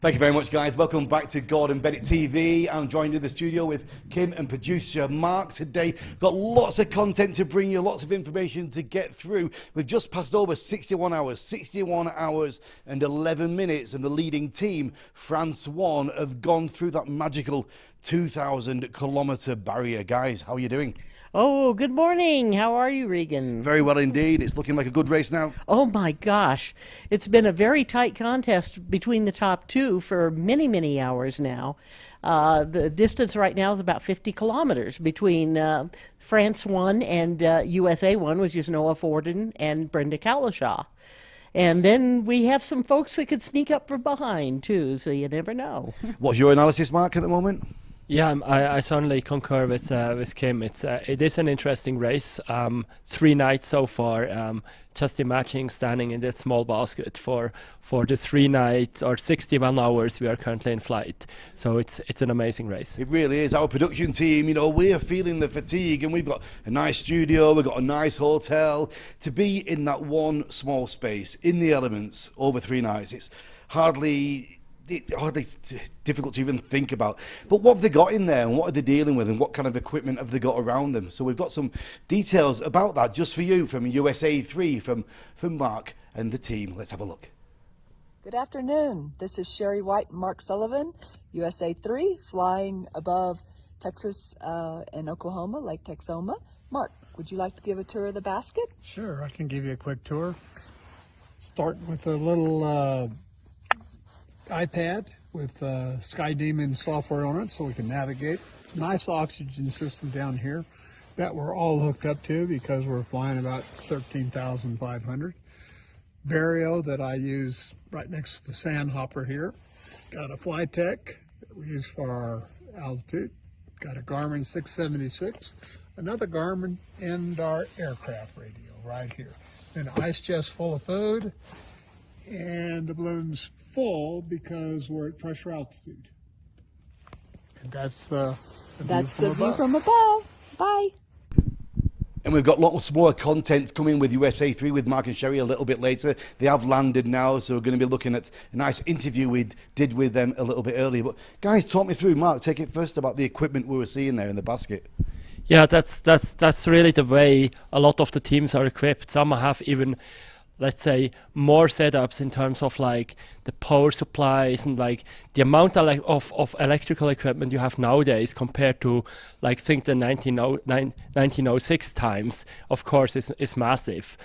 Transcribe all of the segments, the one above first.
Thank you very much, guys. Welcome back to Gordon Bennett TV. I'm joined in the studio with Kim and producer Mark today. Got lots of content to bring you, lots of information to get through. We've just passed over 61 hours and 11 minutes, and the leading team, France 1, have gone through that magical 2,000-kilometre barrier. Guys, how are you doing? Oh, good morning. How are you, Regan? Very well indeed. It's looking like a good race now. Oh my gosh. It's been a very tight contest between the top two for many, many hours now. The distance right now is about 50 kilometers between France 1 and USA 1, which is Noah Forden and Brenda Kalishaw. And then we have some folks that could sneak up from behind too, so you never know. What's your analysis, Mark, at the moment? Yeah, I certainly concur with Kim. It is an interesting race. 3 nights so far. Just imagine standing in that small basket for the 3 nights or 61 hours we are currently in flight. So it's an amazing race. It really is. Our production team, you know, we are feeling the fatigue, and we've got a nice studio, we've got a nice hotel. To be in that one small space, in the elements, over 3 nights, it's hardly difficult to even think about. But what have they got in there, and what are they dealing with, and what kind of equipment have they got around them? So we've got some details about that just for you from USA 3, from Mark and the team. Let's have a look. Good afternoon. This is Sherry White and Mark Sullivan, USA 3, flying above Texas and Oklahoma, Lake Texoma. Mark, would you like to give a tour of the basket? Sure, I can give you a quick tour. Start with a little iPad with Sky Demon software on it so we can navigate. Nice oxygen system down here that we're all hooked up to because we're flying about 13,500. Vario that I use right next to the Sandhopper here. Got a Flytech that we use for our altitude. Got a Garmin 676. Another Garmin, and our aircraft radio right here. An ice chest full of food. And the balloon's full because we're at pressure altitude. And that's the view from above. Bye. And we've got lots more content coming with USA 3 with Mark and Sherry a little bit later. They have landed now, so we're going to be looking at a nice interview we did with them a little bit earlier. But guys, talk me through, Mark, take it first about the equipment we were seeing there in the basket. Yeah, that's really the way a lot of the teams are equipped. Some have even, let's say, more setups in terms of like the power supplies and like the amount of electrical equipment you have nowadays compared to like think the 1906 times, of course, is massive.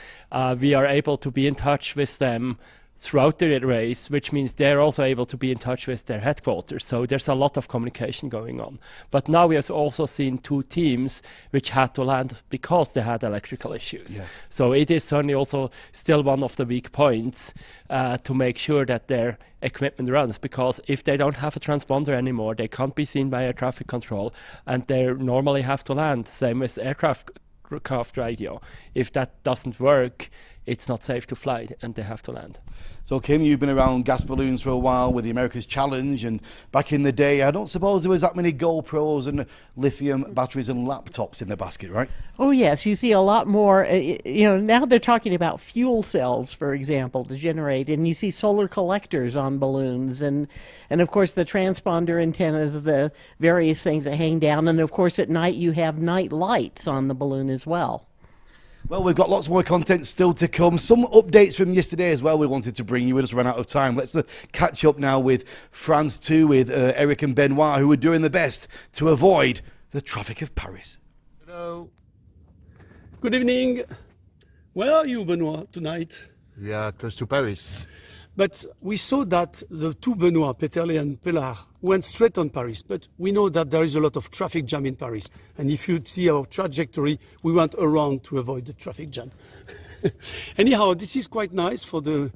We are able to be in touch with them throughout the race, which means they're also able to be in touch with their headquarters. So there's a lot of communication going on. But now we have also seen 2 teams which had to land because they had electrical issues. Yeah. So it is certainly also still one of the weak points to make sure that their equipment runs, because if they don't have a transponder anymore, they can't be seen by air traffic control, and they normally have to land. Same with aircraft radio. If that doesn't work, it's not safe to fly and they have to land. So Kim, you've been around gas balloons for a while with the America's Challenge, and back in the day, I don't suppose there was that many GoPros and lithium batteries and laptops in the basket, right? Oh yes, you see a lot more. Now they're talking about fuel cells, for example, to generate, and you see solar collectors on balloons, and of course the transponder antennas, the various things that hang down, and of course at night you have night lights on the balloon as well. Well, we've got lots more content still to come. Some updates from yesterday as well we wanted to bring you. We just ran out of time. Let's catch up now with France 2, with Eric and Benoit, who are doing their best to avoid the traffic of Paris. Hello. Good evening. Where are you, Benoit, tonight? We are close to Paris. But we saw that the 2 Benoit, Peterle and Pellard, went straight on Paris. But we know that there is a lot of traffic jam in Paris. And if you see our trajectory, we went around to avoid the traffic jam. Anyhow, this is quite nice for the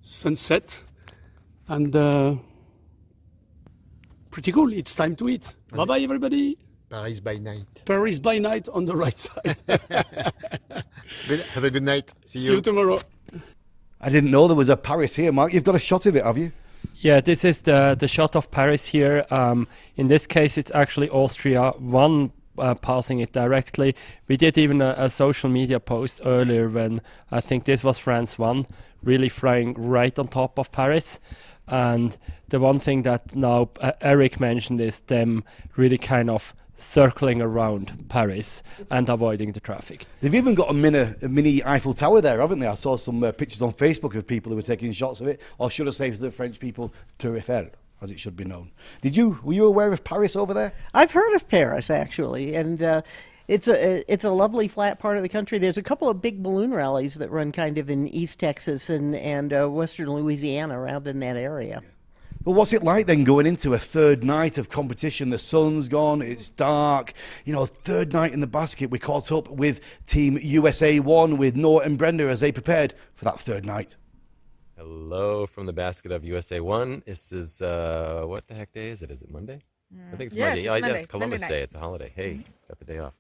sunset. And pretty cool. It's time to eat. Bye-bye, everybody. Paris by night. Paris by night on the right side. Have a good night. See you tomorrow. I didn't know there was a Paris here, Mark. You've got a shot of it, have you? Yeah, this is the shot of Paris here. In this case, it's actually Austria W passing it directly. We did even a social media post earlier when I think this was France 1, really flying right on top of Paris. And the one thing that now Eric mentioned is them really kind of circling around Paris and avoiding the traffic. They've even got a mini Eiffel Tower there, haven't they? I saw some pictures on Facebook of people who were taking shots of it, or should I say to the French people, Tour Eiffel, as it should be known. Were you aware of Paris over there? I've heard of Paris, actually, and it's a lovely flat part of the country. There's a couple of big balloon rallies that run kind of in East Texas and western Louisiana, around in that area. Well, what's it like then going into a third night of competition? The sun's gone, it's dark. You know, third night in the basket. We caught up with Team USA 1 with Noah and Brenda as they prepared for that third night. Hello from the basket of USA 1. This is, what the heck day is it? Is it Monday? I think it's Monday. It's Yeah, Monday. it's Columbus Monday Day. night. It's a holiday. Hey, got the day off.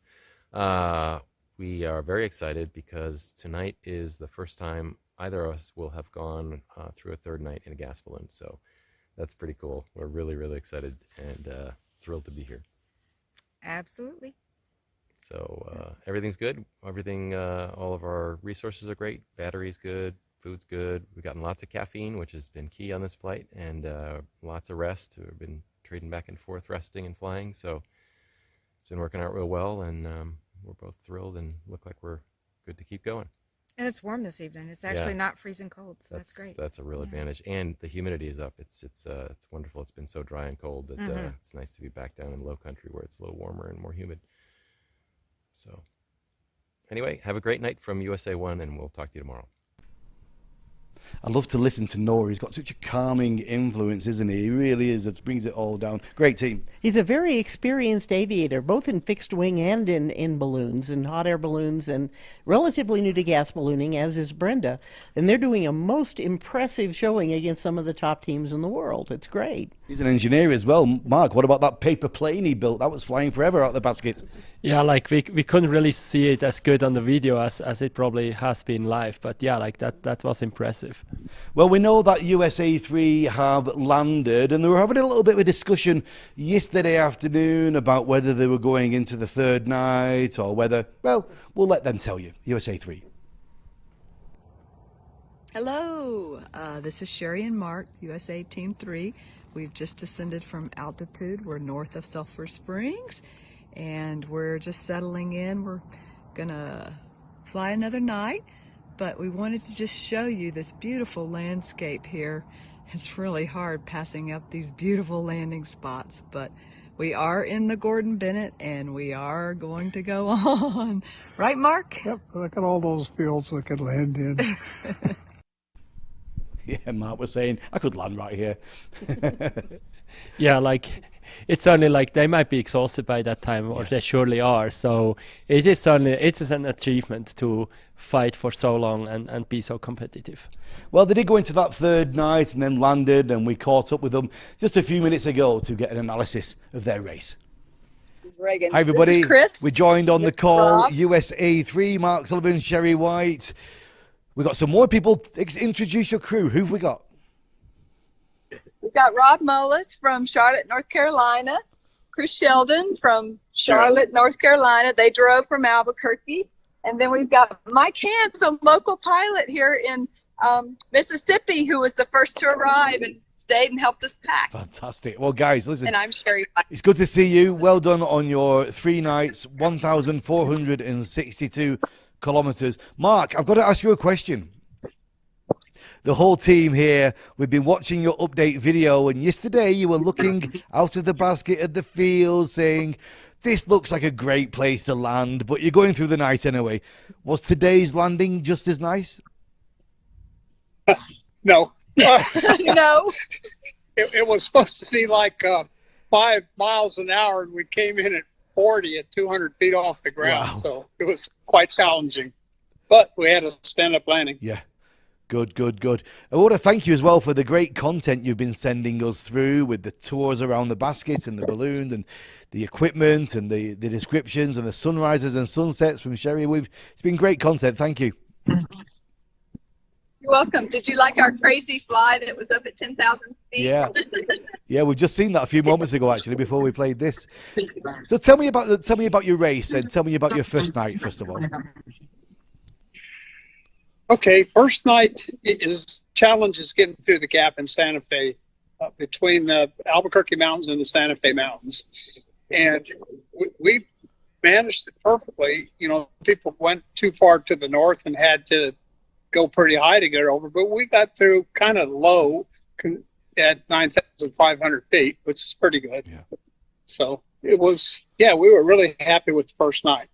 We are very excited because tonight is the first time either of us will have gone through a third night in a gas balloon. So that's pretty cool. We're really, really excited and thrilled to be here. Absolutely. So everything's good. Everything, all of our resources are great. Battery's good. Food's good. We've gotten lots of caffeine, which has been key on this flight, and lots of rest. We've been trading back and forth, resting and flying. So it's been working out real well, and we're both thrilled and look like we're good to keep going. And it's warm this evening. It's actually not freezing cold, so that's great. That's a real advantage, and the humidity is up. It's wonderful. It's been so dry and cold that it's nice to be back down in the low country where it's a little warmer and more humid. So anyway, have a great night from USA 1, and we'll talk to you tomorrow. I love to listen to Noah. He's got such a calming influence, isn't he? He really is. It brings it all down. Great team. He's a very experienced aviator, both in fixed wing and in balloons, and hot air balloons, and relatively new to gas ballooning, as is Brenda. And they're doing a most impressive showing against some of the top teams in the world. It's great. He's an engineer as well. Mark, what about that paper plane he built? That was flying forever out the basket. Yeah, like we couldn't really see it as good on the video as it probably has been live, but yeah, like that was impressive. Well, we know that USA 3 have landed, and they were having a little bit of a discussion yesterday afternoon about whether they were going into the third night or whether, well, we'll let them tell you. USA 3. Hello, this is Sherry and Mark, USA Team 3. We've just descended from altitude. We're north of Sulphur Springs, and we're just settling in. We're gonna fly another night, but we wanted to just show you this beautiful landscape here. It's really hard passing up these beautiful landing spots, but we are in the Gordon Bennett, and we are going to go on. Right, Mark? Yep, look at all those fields we could land in. Yeah, Mark was saying, I could land right here. Yeah, like it's only like they might be exhausted by that time, or they surely are. So it is an achievement to fight for so long and be so competitive. Well, they did go into that third night and then landed, and we caught up with them just a few minutes ago to get an analysis of their race. This is Reagan. Hi, everybody. This is Chris. We're joined on the Mr. call, Rob. USA 3, Mark Sullivan, Sherry White. We've got some more people. Introduce your crew. Who've we got? We've got Rob Mullis from Charlotte, North Carolina. Chris Sheldon from Charlotte, North Carolina. They drove from Albuquerque. And then we've got Mike Hans, a local pilot here in Mississippi, who was the first to arrive and stayed and helped us pack. Fantastic. Well, guys, listen. And I'm Sherry White. It's good to see you. Well done on your 3 nights, 1,462 kilometers. Mark, I've got to ask you a question. The whole team here, we've been watching your update video, and yesterday you were looking out of the basket at the field saying, this looks like a great place to land, but you're going through the night anyway. Was today's landing just as nice? No. No. It was supposed to be like 5 miles an hour, and we came in at 40 at 200 feet off the ground. Wow. So it was quite challenging. But we had a stand-up landing. Yeah. Good, good, good. I want to thank you as well for the great content you've been sending us through with the tours around the basket and the balloons and the equipment and the descriptions and the sunrises and sunsets from Sherry. It's been great content. Thank you. You're welcome. Did you like our crazy fly that was up at 10,000 feet? Yeah. Yeah, we've just seen that a few moments ago, actually, before we played this. So tell me about your race and tell me about your first night, first of all. Okay, first night is challenge is getting through the gap in Santa Fe between the Albuquerque Mountains and the Santa Fe Mountains, and we managed it perfectly. You know, people went too far to the north and had to go pretty high to get over, but we got through kind of low at 9,500 feet, which is pretty good. Yeah. So it was, we were really happy with the first night.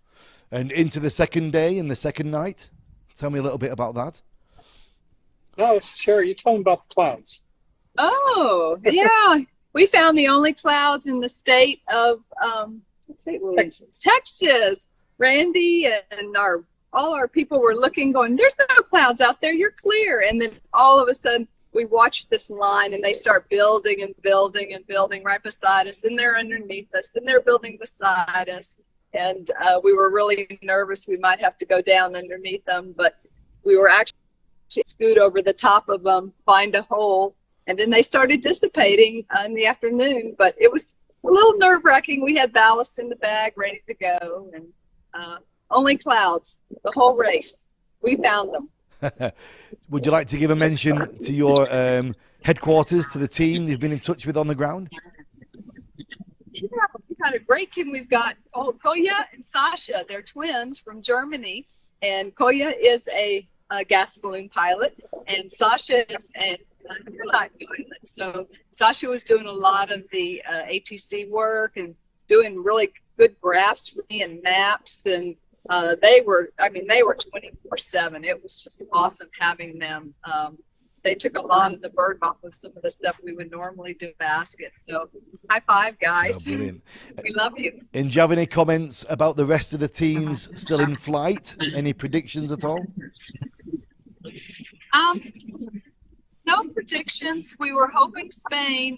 And into the second day and the second night? Tell me a little bit about that. No, Sherry, you tell them about the clouds. Oh, yeah. We found the only clouds in the state of Texas. Randy and all our people were looking, going, there's no clouds out there, you're clear. And then all of a sudden we watched this line and they start building and building and building right beside us. Then they're underneath us. Then they're building beside us. And we were really nervous we might have to go down underneath them, but we were actually scoot over the top of them, find a hole, and then they started dissipating in the afternoon. But it was a little nerve-wracking. We had ballast in the bag ready to go, and only clouds the whole race. We found them. Would you like to give a mention to your headquarters, to the team you've been in touch with on the ground? Yeah, we've got a great team. We've got Kolja and Sasha. They're twins from Germany, and Kolja is a gas balloon pilot, and Sasha is an airline pilot. So Sasha was doing a lot of the ATC work and doing really good graphs for me and maps, and they were 24/7. It was just awesome having them. They took a lot of the burden off of some of the stuff we would normally do baskets. So high five, guys. Oh, brilliant. We love you. And do you have any comments about the rest of the teams still in flight? Any predictions at all? No predictions. We were hoping Spain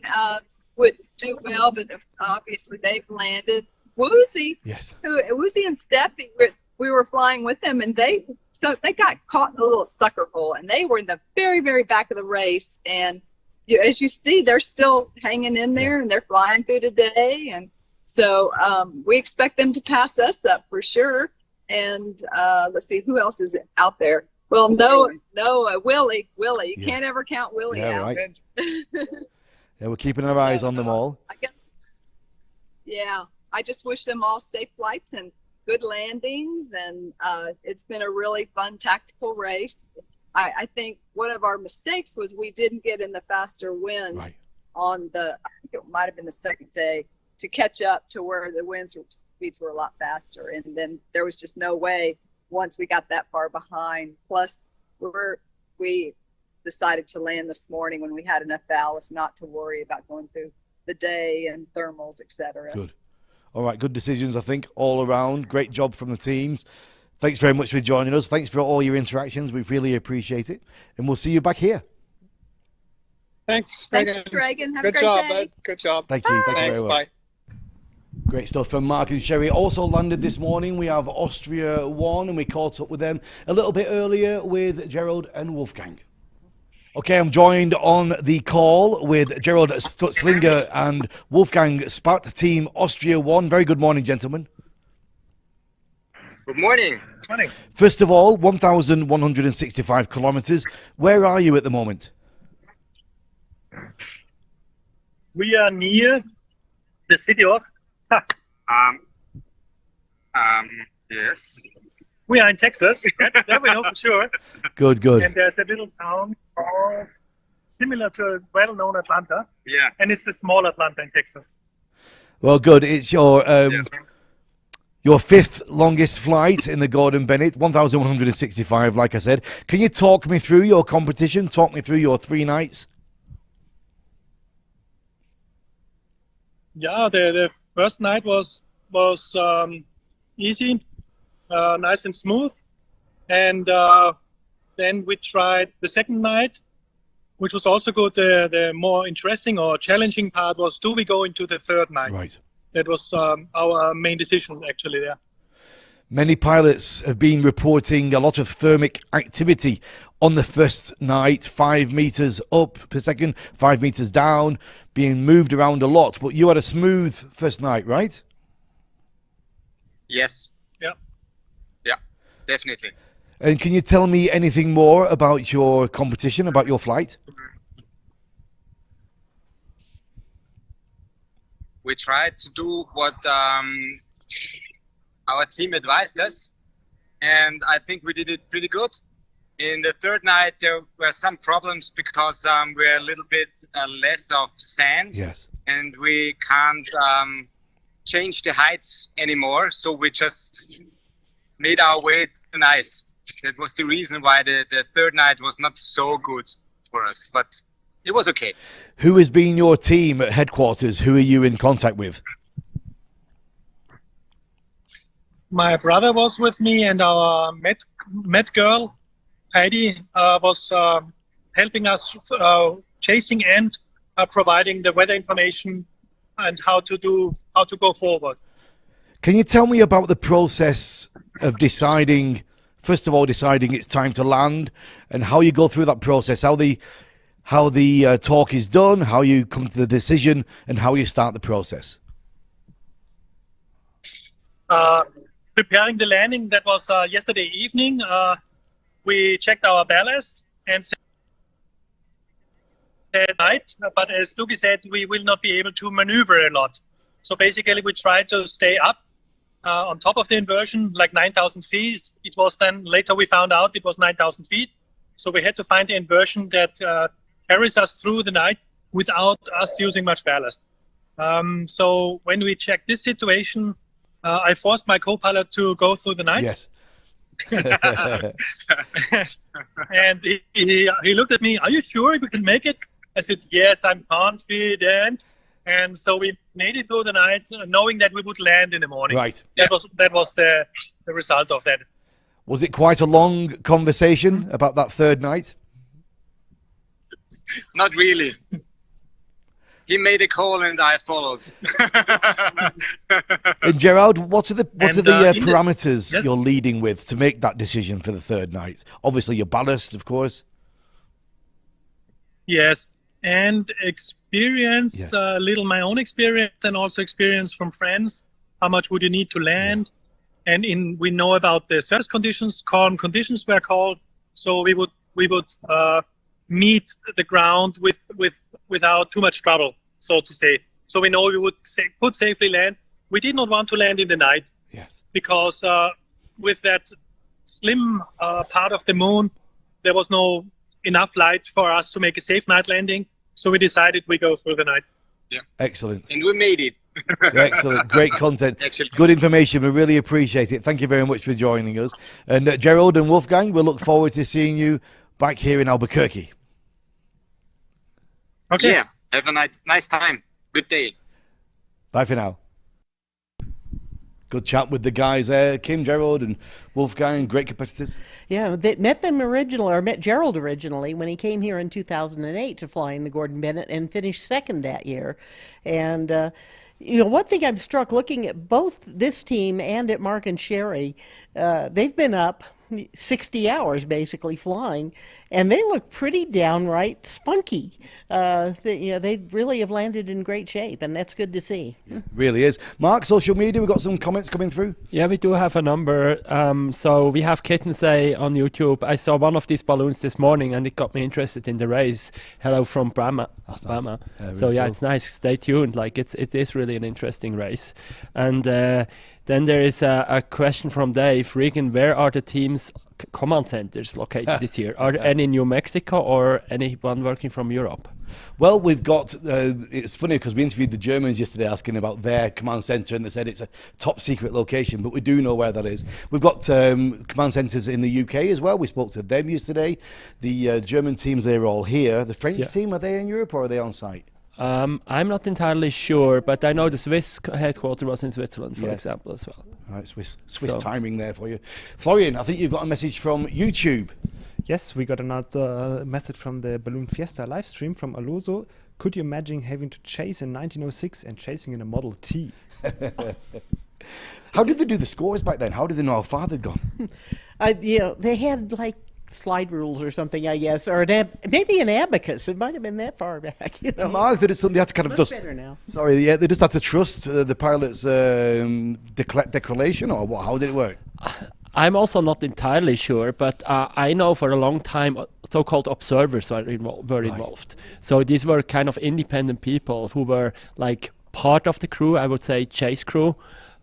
would do well, but obviously they've landed. Woozy, yes. Woozy and Steffi, we were flying with them, and they got caught in a little sucker hole, and they were in the very, very back of the race. And as you see, they're still hanging in there, and they're flying through today. And so we expect them to pass us up for sure. And let's see, who else is out there? Well, Noah, Willie. You can't ever count Willie out. Right. Yeah, we're keeping our eyes on them all. I just wish them all safe flights and good landings, and it's been a really fun tactical race. I think one of our mistakes was we didn't get in the faster winds on I think it might have been the second day, to catch up to where the speeds were a lot faster. And then there was just no way once we got that far behind. Plus, we decided to land this morning when we had enough ballast not to worry about going through the day and thermals, etc. Good. All right, good decisions, I think, all around. Great job from the teams. Thanks very much for joining us. Thanks for all your interactions. We really appreciate it. And we'll see you back here. Thanks, Reagan. Have Good a great job, day. bud. Good job. Thank you. Thank Thanks, you very much. bye. Great stuff from Mark and Sherry. Also landed this morning, we have Austria 1, and we caught up with them a little bit earlier with Gerald and Wolfgang. Okay, I'm joined on the call with Gerald Stutzlinger and Wolfgang Spatt, Team Austria 1. Very good morning, gentlemen. Good morning. First of all, 1,165 kilometers. Where are you at the moment? We are near the city of... Yes. We are in Texas. That we know for sure. Good. And there's a little town called, similar to a well-known Atlanta. Yeah. And it's a small Atlanta in Texas. Well, good. It's your fifth longest flight in the Gordon Bennett, 1,165, like I said. Can you talk me through your competition? Talk me through your 3 nights. Yeah, the first night was easy, nice and smooth. And then we tried the second night, which was also good. The more interesting or challenging part was, do we go into the third night? Right. That was our main decision, actually, there. Many pilots have been reporting a lot of thermic activity on the first night, 5 meters up per second, 5 meters down, being moved around a lot. But you had a smooth first night, right? Yes. Yeah. Yeah, definitely. And can you tell me anything more about your competition, about your flight? We tried to do what our team advised us, and I think we did it pretty good. In the third night, there were some problems because we're a little bit less of sand, Yes. and we can't change the heights anymore. So we just made our way tonight. That was the reason why the third night was not so good for us, but it was okay. Who has been your team at headquarters? Who are you in contact with? My brother was with me, and our Met girl, Heidi, was helping us chasing and providing the weather information and how to go forward. Can you tell me about the process of deciding, first of all, deciding it's time to land, and how you go through that process, how the talk is done, how you come to the decision, and how you start the process? Preparing the landing, that was yesterday evening. We checked our ballast and said night, but as Dugi said, we will not be able to maneuver a lot. So basically, we tried to stay up on top of the inversion, like 9,000 feet. It was then, later we found out it was 9,000 feet. So we had to find the inversion that carries us through the night without us using much ballast. So when we checked this situation, I forced my co-pilot to go through the night. Yes. And he looked at me, "Are you sure we can make it?" I said, "Yes, I'm confident." And so we made it through the night, knowing that we would land in the morning. Right. That was the result of that. Was it quite a long conversation about that third night? Not really. He made a call and I followed. And Gerald, what are the parameters yes? you're leading with to make that decision for the third night? Obviously, your ballast, of course. Yes, and experience, Yes. little my own experience, and also experience from friends. How much would you need to land? Yeah. And we know about the surface conditions. Calm conditions were called, so we would meet the ground without too much trouble, so to say. So we know we could safely land. We did not want to land in the night. Yes. Because with that slim part of the moon, there was no enough light for us to make a safe night landing. So we decided we go through the night. Yeah. Excellent. And we made it. Excellent. Great content. Excellent. Good information. We really appreciate it. Thank you very much for joining us. And Gerald and Wolfgang, we'll look forward to seeing you back here in Albuquerque. Okay. Yeah. Have a nice time. Good day. Bye for now. Good chat with the guys there, Kim, Gerald, and Wolfgang, great competitors. Yeah, they met Gerald originally when he came here in 2008 to fly in the Gordon Bennett and finished second that year. And one thing I'm struck looking at both this team and at Mark and Sherry, they've been up 60 hours basically flying, and they look pretty downright spunky. They really have landed in great shape, and that's good to see. Yeah, really is. Mark, social media, we've got some comments coming through. Yeah, we do have a number. So we have Kittensay on YouTube. I saw one of these balloons this morning, and it got me interested in the race. Hello from Brahma. That's nice. Brahma. Yeah, So really yeah, cool. it's nice. Stay tuned. Like it is really an interesting race. And then there is a question from Dave Regan. Where are the team's command centers located this year? Are there any in New Mexico or anyone working from Europe? Well, we've got, it's funny because we interviewed the Germans yesterday asking about their command centre, and they said it's a top secret location, but we do know where that is. We've got command centres in the UK as well. We spoke to them yesterday. The German teams, they're all here. The French team, are they in Europe or are they on site? I'm not entirely sure, but I know the Swiss headquarters was in Switzerland, for example, as well. All right, Swiss timing there for you. Florian, I think you've got a message from YouTube. Yes, we got another message from the Balloon Fiesta live stream from Alonso. Could you imagine having to chase in 1906 and chasing in a Model T? How did they do the scores back then? How did they know how far they'd gone? They had like slide rules or something, I guess, or maybe an abacus. It might have been that far back. Mark, they had to kind of Much just. better now. Sorry, they just had to trust the pilot's declaration, or what? How did it work? I'm also not entirely sure, but I know for a long time so-called observers were involved. So these were kind of independent people who were like part of the crew, I would say chase crew,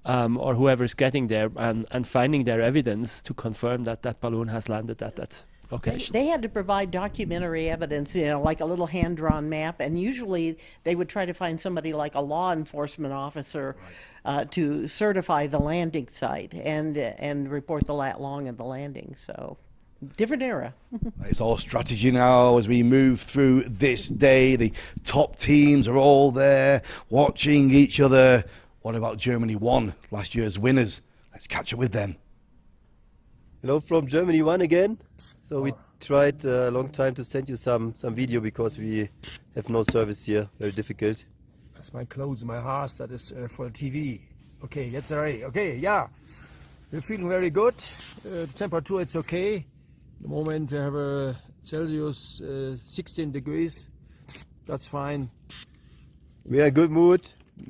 or whoever's getting there and finding their evidence to confirm that that balloon has landed at that location. They had to provide documentary evidence, you know, like a little hand-drawn map, and usually they would try to find somebody like a law enforcement officer to certify the landing site and report the lat long of the landing. So, different era. It's all strategy now as we move through this day. The top teams are all there watching each other. What about Germany 1, last year's winners? Let's catch up with them. Hello from Germany 1 again. So we tried a long time to send you some video because we have no service here. Very difficult. That's my clothes, my house. That is for TV. Okay, jetzt ready. Okay, yeah. We're feeling very good. The temperature it's okay. At the moment we have a Celsius 16 degrees. That's fine. We are in good mood.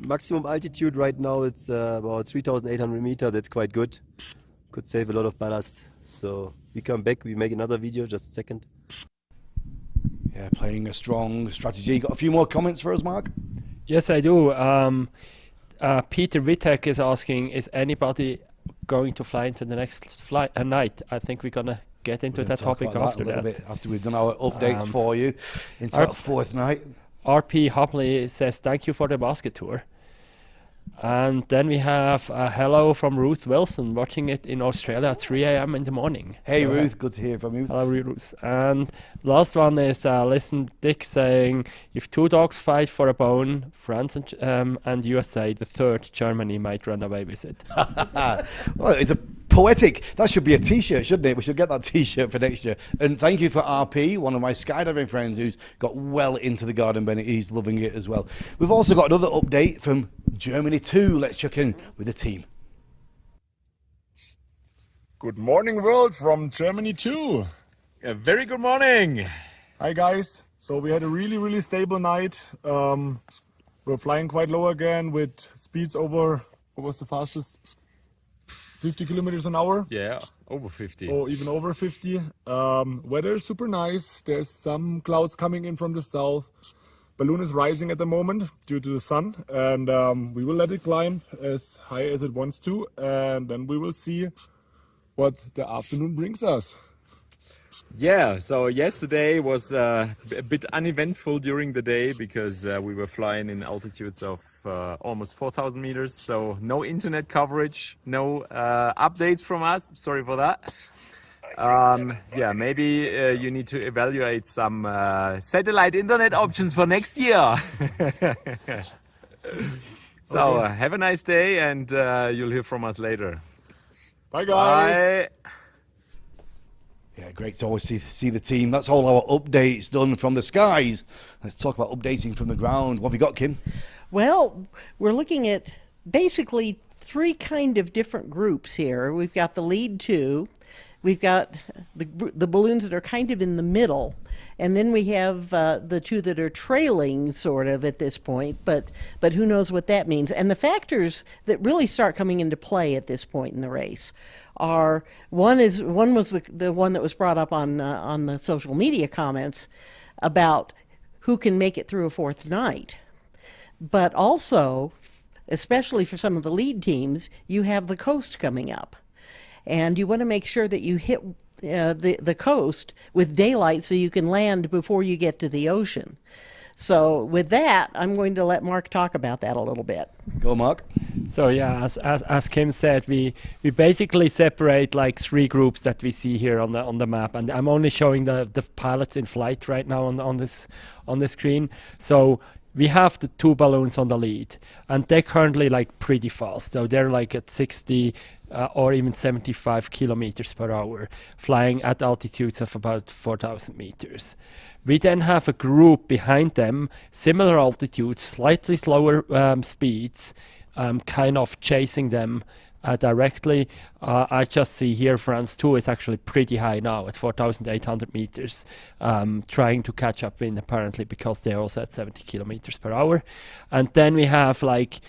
Maximum altitude right now it's about 3,800 meters. That's quite good. Could save a lot of ballast. So we come back, we make another video, just a second. Yeah, playing a strong strategy. Got a few more comments for us, Mark? Yes, I do. Peter Wittek is asking, is anybody going to fly into the next night? I think we're going to get into that topic after that. Bit after we've done our updates for you into that fourth night. RP Hopley says, thank you for the basket tour. And then we have a hello from Ruth Wilson, watching it in Australia at 3 a.m. in the morning. Hey, so, Ruth, good to hear from you. Hello, Ruth. And last one is listen, Dick saying, if two dogs fight for a bone, France and USA, the third, Germany, might run away with it. Well, it's a poetic. That should be a t-shirt, shouldn't it? We should get that t-shirt for next year. And thank you for RP, one of my skydiving friends who's got well into the Gordon Bennett. He's loving it as well. We've also got another update from Germany 2. Let's check in with the team. Good morning, world, from Germany 2. A very good morning. Hi, guys. So we had a really stable night. We're flying quite low again with speeds over, what was the fastest? 50 kilometers an hour. Yeah, over 50. Or even over 50. Weather is super nice. There's some clouds coming in from the south. Balloon is rising at the moment due to the sun, and we will let it climb as high as it wants to, and then we will see what the afternoon brings us. Yeah, so yesterday was a bit uneventful during the day because we were flying in altitudes of almost 4,000 meters, so no internet coverage, no updates from us. Sorry for that. Yeah, maybe you need to evaluate some satellite internet options for next year. So have a nice day, and you'll hear from us later. Bye, guys. Bye. Yeah, great to always see the team. That's all our updates done from the skies. Let's talk about updating from the ground. What have you got, Kim? Well, we're looking at basically three kind of different groups here. We've got the lead two. We've got the balloons that are kind of in the middle, and then we have the two that are trailing sort of at this point, but who knows what that means. And the factors that really start coming into play at this point in the race are, one was the one that was brought up on the social media comments about who can make it through a fourth night. But also, especially for some of the lead teams, you have the coast coming up. And you want to make sure that you hit the coast with daylight so you can land before you get to the ocean. So with that, I'm going to let Mark talk about that a little bit. Go, Mark. So yeah, as Kim said, we basically separate like three groups that we see here on the map, and I'm only showing the pilots in flight right now on the screen. So we have the two balloons on the lead, and they're currently like pretty fast. So they're like at 60 or even 75 kilometers per hour, flying at altitudes of about 4,000 meters. We then have a group behind them, similar altitudes, slightly slower speeds, kind of chasing them directly. I just see here France 2 is actually pretty high now at 4,800 meters, trying to catch up wind apparently because they're also at 70 kilometers per hour. And then we have like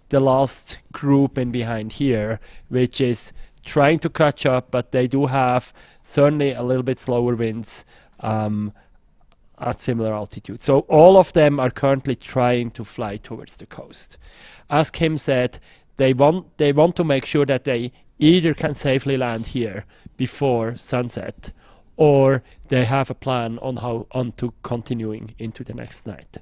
the last group in behind here, which is trying to catch up, but they do have certainly a little bit slower winds at similar altitude. So all of them are currently trying to fly towards the coast. As Kim said, they want to make sure that they either can safely land here before sunset, or they have a plan on to continuing into the next night.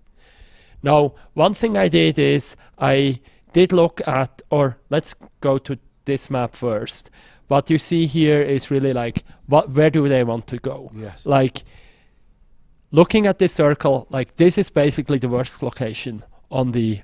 Now, one thing I did is I did look at, or let's go to this map first. What you see here is really like, where do they want to go? Yes. Like, looking at this circle, like this is basically the worst location on the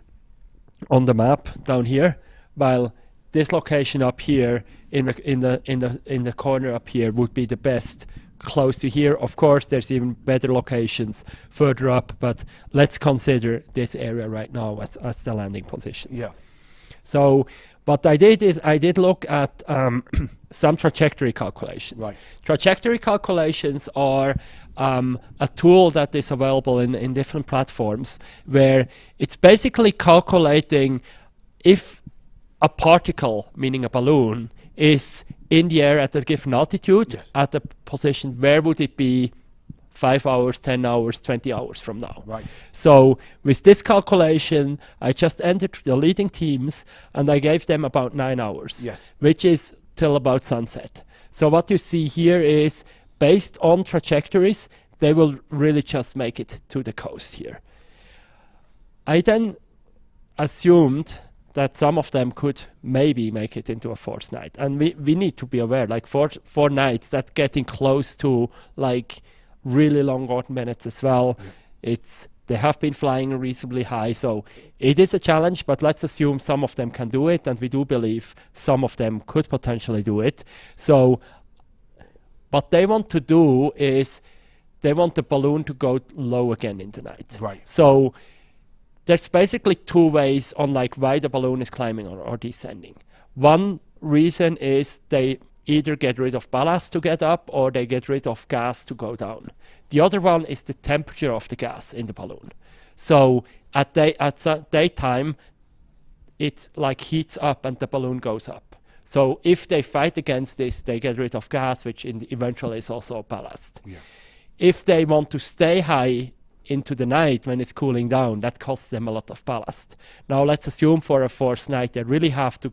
map down here, while this location up here in the corner up here would be the best close to here. Of course, there's even better locations further up, but let's consider this area right now as the landing positions. Yeah. So what I did is I did look at some trajectory calculations. Right. Trajectory calculations are a tool that is available in different platforms, where it's basically calculating if a particle, meaning a balloon, is in the air at a given altitude, yes, at a position, where would it be 5 hours, 10 hours, 20 hours from now? Right. So with this calculation, I just entered the leading teams and I gave them about 9 hours, yes, which is till about sunset. So what you see here is, based on trajectories, they will really just make it to the coast here. I then assumed that some of them could maybe make it into a fourth night. And we need to be aware, like four nights, that's getting close to like really long Gordon Bennetts as well. Yeah. They have been flying reasonably high, so it is a challenge, but let's assume some of them can do it, and we do believe some of them could potentially do it. So what they want to do is they want the balloon to go low again in the night. Right. So there's basically two ways on like why the balloon is climbing or descending. One reason is they either get rid of ballast to get up, or they get rid of gas to go down. The other one is the temperature of the gas in the balloon. So at daytime, it like heats up and the balloon goes up. So if they fight against this, they get rid of gas, which eventually is also ballast. Yeah. If they want to stay high into the night when it's cooling down, that costs them a lot of ballast. Now let's assume for a fourth night they really have to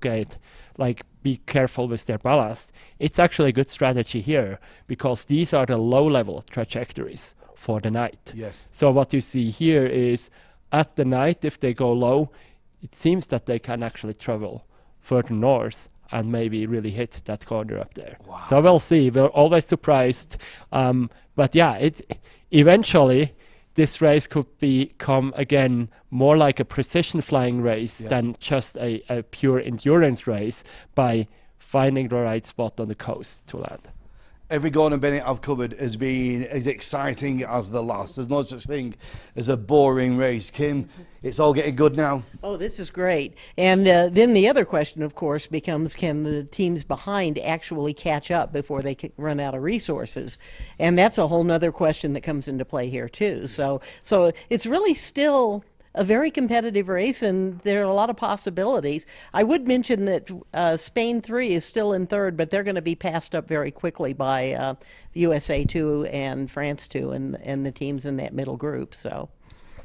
be careful with their ballast. It's actually a good strategy here, because these are the low level trajectories for the night. Yes. So what you see here is at the night, if they go low, it seems that they can actually travel further north and maybe really hit that corner up there. Wow. So we'll see. We're always surprised. But yeah, eventually this race could become again more like a precision flying race, yes, than just a pure endurance race, by finding the right spot on the coast to land. Every Gordon Bennett I've covered has been as exciting as the last. There's no such thing as a boring race. Kim, it's all getting good now. Oh, this is great. And then the other question, of course, becomes, can the teams behind actually catch up before they run out of resources? And that's a whole nother question that comes into play here, too. So it's really still a very competitive race, and there are a lot of possibilities. I would mention that Spain 3 is still in third, but they're going to be passed up very quickly by USA 2 and France 2 and the teams in that middle group. So.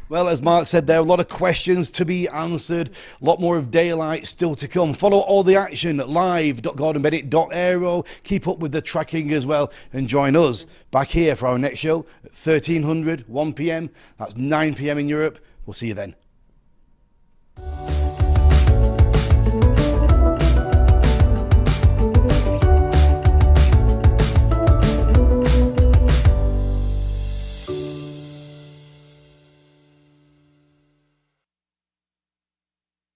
Well, as Mark said, there are a lot of questions to be answered, a lot more of daylight still to come. Follow all the action at live.gordonbennett.aero. Keep up with the tracking as well, and join us back here for our next show at 1300, 1 p.m. That's 9 p.m. in Europe. We'll see you then.